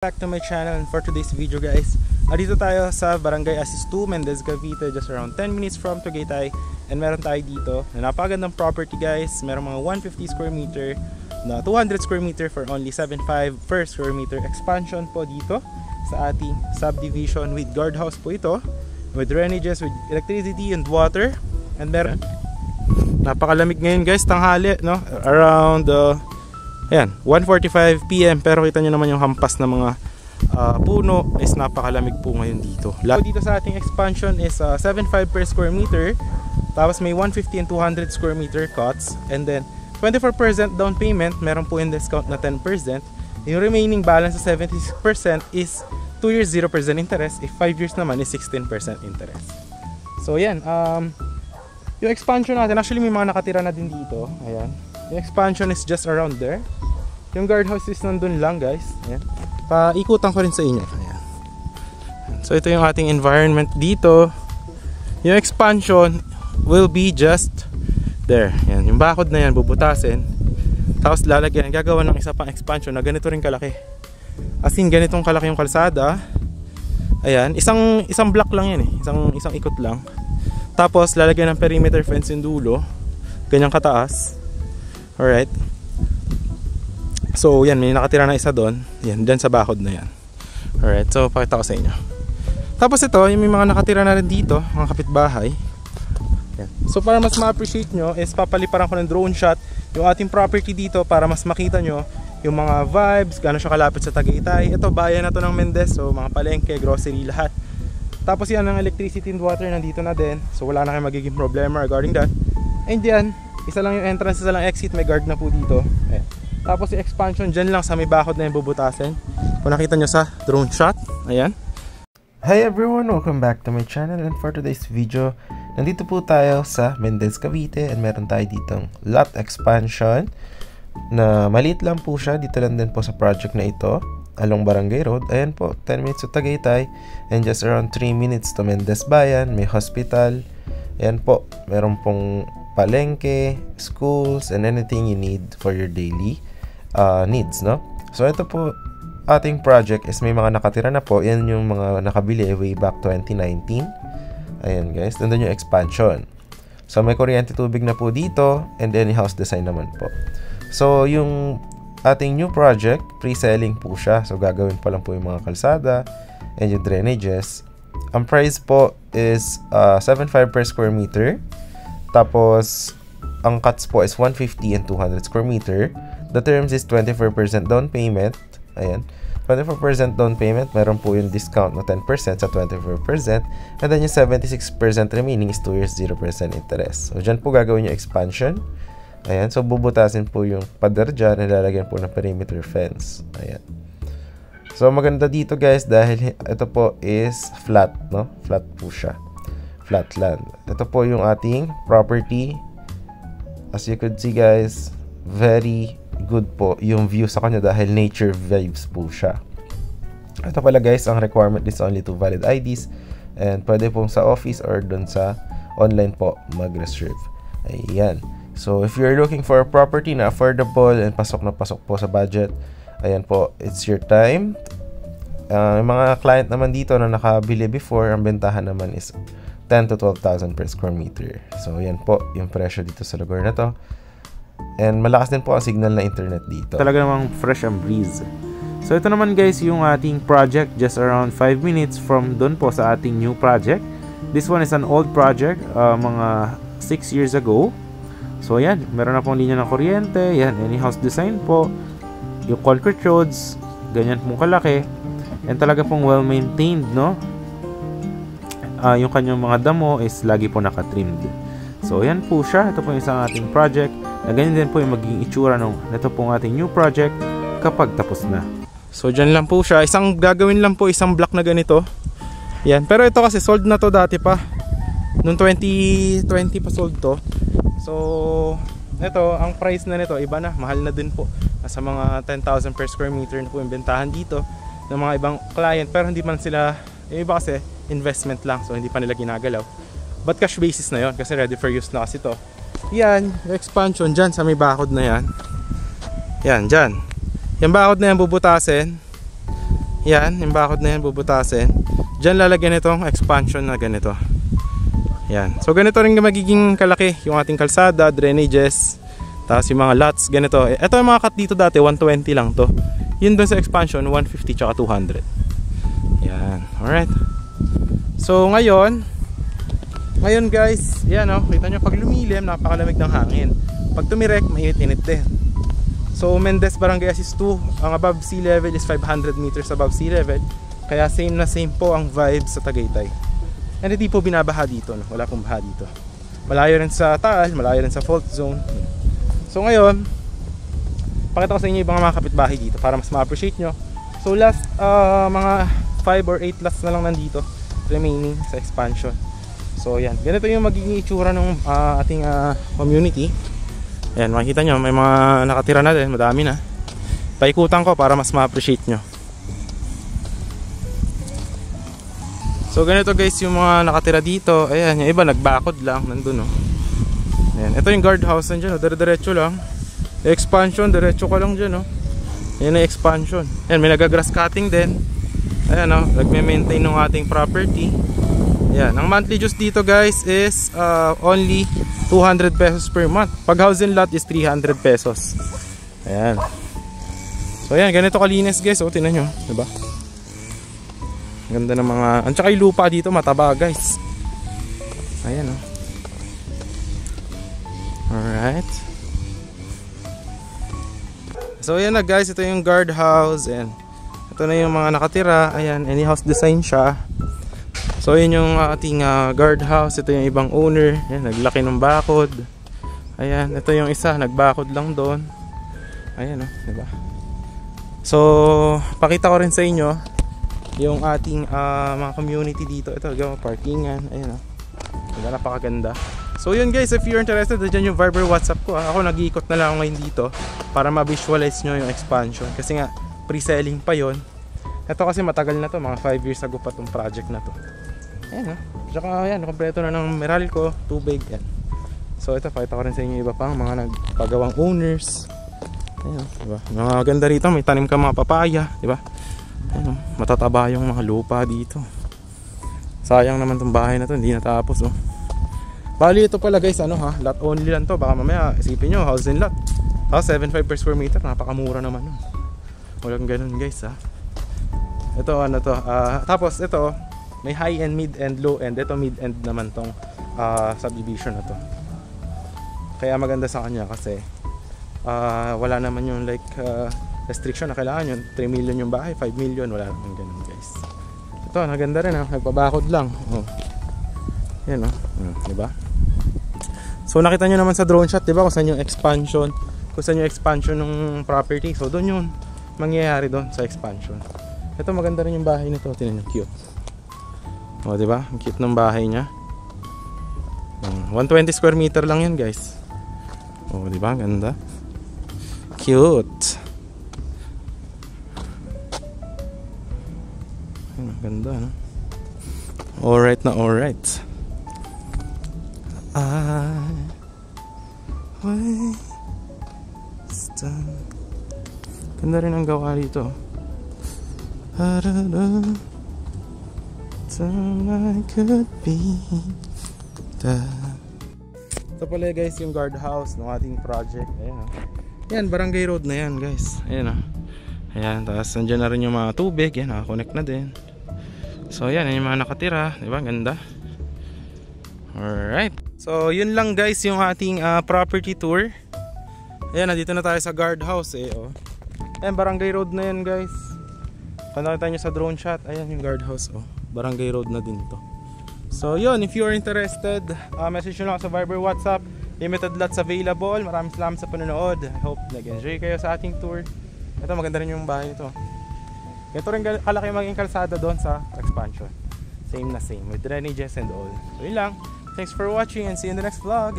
Back to my channel, and for today's video guys, dito tayo sa Barangay Asis 2, Mendez, Cavite, just around 10 minutes from Tagaytay. And meron tayo dito na napakagandang property guys. Meron mga 150 square meter na 200 square meter for only 7.5 per square meter expansion po dito sa ating subdivision with guardhouse po ito, with drainages, with electricity and water. And meron napakalamig ngayon guys, tanghali, no? Around ayan, 1:45 PM, pero kita nyo naman yung hampas na mga puno is napakalamig po ngayon dito. Dito sa ating expansion is 7.5 per square meter, tapos may 150 and 200 square meter cots, and then 24% down payment, meron po yung discount na 10%. Yung remaining balance sa 76% is 2 years 0% interest, if 5 years naman is 16% interest. So yan, yung expansion natin, actually may mga nakatira na din dito. Ayan, yung expansion is just around there. Yung guardhouse is nandun lang guys. Ayan. Paikutan ko rin sa inyo. Ayan. So ito yung ating environment dito. Yung expansion will be just there. Ayan. Yung bakod na yan bubutasin, tapos lalagyan, gagawa ng isa pang expansion na ganito rin kalaki. As in ganitong kalaki yung kalsada. Ayan. Isang block lang yan eh. Isang ikot lang. Tapos lalagyan ng perimeter fence yung dulo. Ganyang kataas. Alright. So yan, may nakatira na isa doon. Yan, dyan sa bakod na yan. Alright, so pakita ko sa inyo. Tapos ito, yung may mga nakatira na rin dito, mga kapitbahay. Yan. So para mas ma-appreciate nyo, is papaliparan ko ng drone shot yung ating property dito para mas makita nyo yung mga vibes, gano'n siya kalapit sa Tagaytay. Ito, bayan na to ng Mendez, so mga palengke, grocery, lahat. Tapos yan, ang electricity and water nandito na din. So wala na kayong magiging problema regarding that. And yan, isa lang yung entrance, isa lang exit, may guard na po dito. Ayan. Tapos yung expansion dyan lang sa may bakod na yung bubutasin. Kung nakita nyo sa drone shot. Ayan. Hi everyone! Welcome back to my channel, and for today's video, nandito po tayo sa Mendez, Cavite, and meron tayo ditong lot expansion na maliit lang po siya. Dito lang din po sa project na ito along Barangay Road. Ayan po, 10 minutes to Tagaytay and just around 3 minutes to Mendez Bayan. May hospital. Ayan po, meron pong palengke, schools, and anything you need for your daily needs, no? So ito po ating project is may mga nakatira na po. Yan yung mga nakabili way back 2019. Ayan guys, nandun yung expansion. So may kuryente, tubig na po dito, and any house design naman po. So yung ating new project, pre-selling po siya. So gagawin pa lang po yung mga kalsada and yung drainages. Ang price po is 7.5 per square meter. Tapos ang cuts po is 150 and 200 square meter. The terms is 24% down payment. Ayan, 24% down payment. Meron po yung discount na 10% sa 24%. And then yung 76% remaining is 2 years 0% interest. So dyan po gagawin yung expansion. Ayan, so bubutasin po yung pader dyan, nilalagyan po ng perimeter fence. Ayan. So maganda dito guys dahil ito po is flat, no? Flat po siya. Flat land. Ito po yung ating property. As you could see guys, very good po yung view sa kanya dahil nature vibes po siya. Ito pala guys, ang requirement is only 2 valid IDs, and pwede pong sa office or dun sa online po mag-reserve. Ayan. So if you're looking for a property na affordable and pasok na pasok po sa budget, ayan po, it's your time. Mga client naman dito na nakabili before, ang bentahan naman is 10 to 12,000 per square meter. So yan po yung presyo dito sa lugar na to. And malakas din po ang signal na internet dito. Talaga namang fresh ang breeze. So ito naman guys yung ating project, just around 5 minutes from doon po sa ating new project. This one is an old project, mga 6 years ago. So yan, meron na pong linya ng kuryente. Yan, any house design po. Yung concrete roads, ganyan pong kalaki. And talaga pong well maintained, no? Yung kanyang mga damo is lagi po nakatrimmed. So yan po siya. Ito po yung isang ating project na ganyan din po yung magiging itsura nito pong ating new project kapag tapos na. So dyan lang po siya. Gagawin lang po isang block na ganito. Yan. Pero ito kasi sold na to dati pa. Noong 2020 pa sold to. So ito, ang price na nito iba na. Mahal na din po. Nasa mga 10,000 per square meter na po yung bentahan dito ng mga ibang client. Pero hindi man sila, yung iba kasi investment lang, so hindi pa nila ginagalaw. But cash basis na yon kasi ready for use na kasi to. Yan, yung expansion dyan sa may bakod na yan. Yan, dyan. Yung bakod na yan bubutasin. Yan, yung bakod na yan bubutasin. Diyan lalagyan itong expansion na ganito. Yan. So ganito rin magiging kalaki yung ating kalsada, drainages, tapos yung mga lots ganito. Ito yung mga cut dito dati 120 lang to. Yun doon sa expansion 150 tsaka 200. Yan. Alright. So ngayon guys, yan o, kita nyo pag lumilim napakalamig ng hangin. Pag tumirek, mainit-init din. So Mendez Barangay Assist 2, ang above sea level is 500 meters above sea level. Kaya same na same po ang vibe sa Tagaytay. And hindi po binabaha dito, no? Wala pong baha dito. Malayo rin sa Taal, malayo rin sa fault zone. So ngayon, pakita ko sa inyo yung mga kapitbahay dito para mas ma-appreciate nyo. So last mga 5 or 8 lots na lang nandito remaining sa expansion. So yan, ganito yung magiging itsura ng ating community. Ayan, makikita nyo may mga nakatira na din, madami na. Paikutan ko para mas ma-appreciate nyo. So ganito guys yung mga nakatira dito. Ayan, yung iba nagbakod lang, nandun oh. Ayan, ito yung guardhouse nandiyan, dire-diretso lang. Expansion, diretso ka lang dyan oh. Ayan na expansion. Ayan, may nagagrass cutting din. Ayan oh, nagme-maintain ng ating property. Ayan, ang monthly dues dito guys is only 200 pesos per month. Pag house and lot is 300 pesos. Ayan. So ayan, ganito kalinis guys. O, tingnan nyo, diba? Ganda ng mga, ang tsaka yung lupa dito mataba guys. Ayan o. Alright. So ayan na guys, ito yung guard house. Ayan. Ito na yung mga nakatira. Ayan, any house design siya. So yun yung ating guard house. Ito yung ibang owner. Ayan, naglaki ng bakod. Ayan, ito yung isa, nagbakod lang doon. Ayan o, diba? So pakita ko rin sa inyo yung ating mga community dito. Ito, parkingan. Ayan o, diba, napakaganda. So yun guys, if you're interested, dyan yung Viber WhatsApp ko. Ako nag-iikot na lang ako ngayon dito para ma-visualize nyo yung expansion. Kasi nga, pre-selling pa yon. Ito kasi matagal na to, mga 5 years ago pa tong project na to. Ayan o. Tsaka ayan, kompleto na ng Meralco, tubig. Yan. So ito, pakita ko rin sa inyo iba pang mga nagpagawang owners. Ayan o, diba? Mga ganda rito, may tanim ka mga papaya, diba? Ayan o, matataba yung mga lupa dito. Sayang naman tong bahay na to, hindi natapos o. Bali ito pala guys, ano ha, lot only lang to. Baka mamaya isipin nyo, house and lot. 7.5 per square meter, napakamura naman o. Walang ganun guys ha. Ito ano to, tapos ito may high end, mid end, low end. Ito mid end naman tong subdivision na to. Kaya maganda sa kanya kasi wala naman yung like restriction na kailangan yun 3 million yung bahay, 5 million, wala naman ganun guys. Ito maganda rin ha, nagpabakod lang oh. Yan oh, diba? So nakita nyo naman sa drone shot, diba, kung saan yung expansion, ng property. So doon yung mangyayari doon sa expansion. Ito maganda rin yung bahay nito, tingnan nyo, cute. O diba, ang cute ng bahay niya. 120 square meter lang yan guys. O diba, ganda. Cute. Ganda no? Alright na alright. Ganda rin ang gawa dito. Ito pala guys yung guardhouse ng ating project. Ayan o. Yan, barangay road na yan guys. Ayan o. Ayan, tapos nandiyan na rin yung mga tubig. Yan, nakakonect na din. So yan, yan yung mga nakatira. Diba, ganda. Alright. So yun lang guys yung ating property tour. Ayan, nandito na tayo sa guardhouse eh oh. Ayan, barangay road na yan guys. Kung nakita nyo sa drone shot, ayan yung guardhouse oh. Barangay road na din to. So yun, if you are interested, message nyo lang sa Viber, WhatsApp. Limited lots available. Maraming salamat sa panonood. I hope nag-enjoy kayo sa ating tour. Ito, maganda rin yung bahay nito. Ito rin kalaki maging kalsada doon sa expansion. Same na same with drainages and all. So yun lang. Thanks for watching and see you in the next vlog.